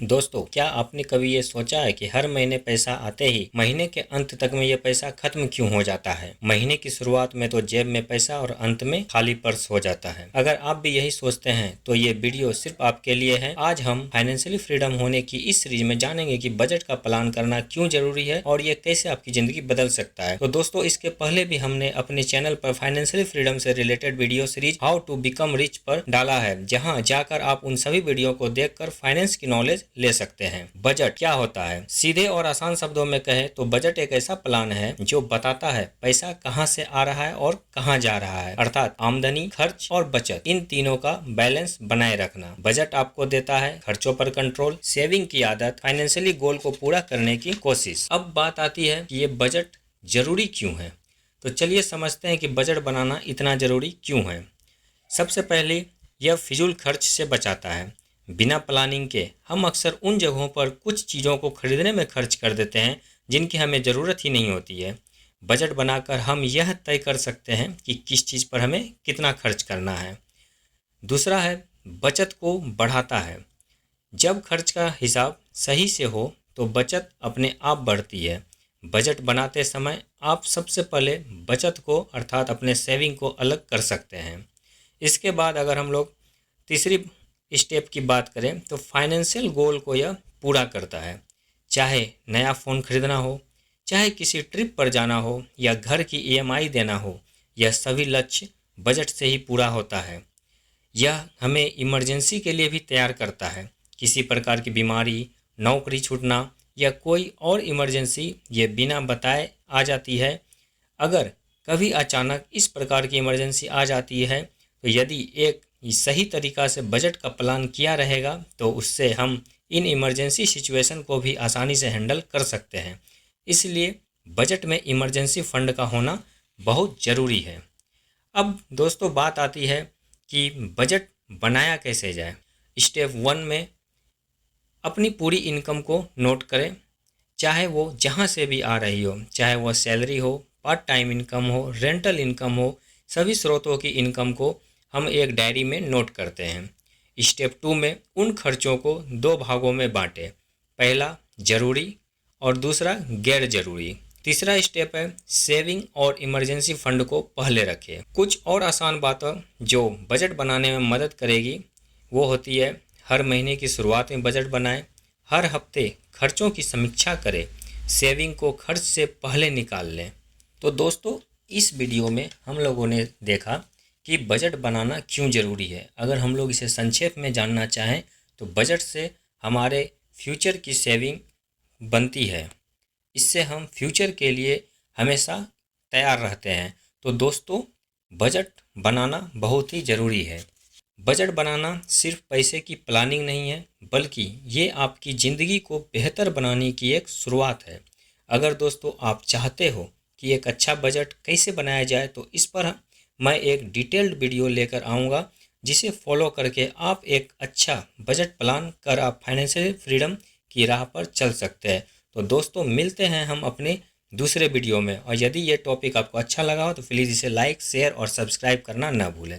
दोस्तों, क्या आपने कभी ये सोचा है कि हर महीने पैसा आते ही महीने के अंत तक में ये पैसा खत्म क्यों हो जाता है। महीने की शुरुआत में तो जेब में पैसा और अंत में खाली पर्स हो जाता है। अगर आप भी यही सोचते हैं तो ये वीडियो सिर्फ आपके लिए है। आज हम फाइनेंशियली फ्रीडम होने की इस सीरीज में जानेंगे कि बजट का प्लान करना क्यों जरूरी है और ये कैसे आपकी जिंदगी बदल सकता है। तो दोस्तों, इसके पहले भी हमने अपने चैनल पर फाइनेंशियली फ्रीडम से related video series how to become rich पर डाला है, जहाँ जाकर आप उन सभी वीडियो को देखकर फाइनेंस की नॉलेज ले सकते हैं। बजट क्या होता है? सीधे और आसान शब्दों में कहें तो बजट एक ऐसा प्लान है जो बताता है पैसा कहां से आ रहा है और कहां जा रहा है, अर्थात आमदनी, खर्च और बचत, इन तीनों का बैलेंस बनाए रखना। बजट आपको देता है खर्चों पर कंट्रोल, सेविंग की आदत, फाइनेंशियली गोल को पूरा करने की कोशिश। अब बात आती है कि ये बजट जरूरी क्यों है। तो चलिए समझते हैं कि बजट बनाना इतना जरूरी क्यों है। सबसे पहले यह फिजूल खर्च से बचाता है। बिना प्लानिंग के हम अक्सर उन जगहों पर कुछ चीज़ों को खरीदने में खर्च कर देते हैं जिनकी हमें ज़रूरत ही नहीं होती है। बजट बनाकर हम यह तय कर सकते हैं कि किस चीज़ पर हमें कितना खर्च करना है। दूसरा है, बचत को बढ़ाता है। जब खर्च का हिसाब सही से हो तो बचत अपने आप बढ़ती है। बजट बनाते समय आप सबसे पहले बचत को अर्थात अपने सेविंग को अलग कर सकते हैं। इसके बाद अगर हम लोग तीसरी स्टेप की बात करें तो फाइनेंशियल गोल को यह पूरा करता है। चाहे नया फ़ोन खरीदना हो, चाहे किसी ट्रिप पर जाना हो या घर की ईएमआई देना हो, यह सभी लक्ष्य बजट से ही पूरा होता है। यह हमें इमरजेंसी के लिए भी तैयार करता है। किसी प्रकार की बीमारी, नौकरी छूटना या कोई और इमरजेंसी ये बिना बताए आ जाती है। अगर कभी अचानक इस प्रकार की इमरजेंसी आ जाती है तो यदि एक सही तरीका से बजट का प्लान किया रहेगा तो उससे हम इन इमरजेंसी सिचुएशन को भी आसानी से हैंडल कर सकते हैं। इसलिए बजट में इमरजेंसी फंड का होना बहुत ज़रूरी है। अब दोस्तों, बात आती है कि बजट बनाया कैसे जाए। स्टेप 1 में अपनी पूरी इनकम को नोट करें, चाहे वो जहाँ से भी आ रही हो, चाहे वो सैलरी हो, पार्ट टाइम इनकम हो, रेंटल इनकम हो, सभी स्रोतों की इनकम को हम एक डायरी में नोट करते हैं। स्टेप 2 में उन खर्चों को 2 भागों में बांटें, पहला जरूरी और दूसरा गैर जरूरी। तीसरा स्टेप है सेविंग और इमरजेंसी फंड को पहले रखें। कुछ और आसान बातें जो बजट बनाने में मदद करेगी वो होती है, हर महीने की शुरुआत में बजट बनाएं, हर हफ्ते खर्चों की समीक्षा करें, सेविंग को खर्च से पहले निकाल लें। तो दोस्तों, इस वीडियो में हम लोगों ने देखा कि बजट बनाना क्यों ज़रूरी है। अगर हम लोग इसे संक्षेप में जानना चाहें तो बजट से हमारे फ्यूचर की सेविंग बनती है। इससे हम फ्यूचर के लिए हमेशा तैयार रहते हैं। तो दोस्तों, बजट बनाना बहुत ही ज़रूरी है। बजट बनाना सिर्फ पैसे की प्लानिंग नहीं है, बल्कि ये आपकी ज़िंदगी को बेहतर बनाने की एक शुरुआत है। अगर दोस्तों आप चाहते हो कि एक अच्छा बजट कैसे बनाया जाए तो इस पर मैं एक डिटेल्ड वीडियो लेकर आऊँगा, जिसे फॉलो करके आप एक अच्छा बजट प्लान कर आप फाइनेंशियल फ्रीडम की राह पर चल सकते हैं। तो दोस्तों, मिलते हैं हम अपने दूसरे वीडियो में, और यदि ये टॉपिक आपको अच्छा लगा हो तो प्लीज़ इसे लाइक, शेयर और सब्सक्राइब करना ना भूलें।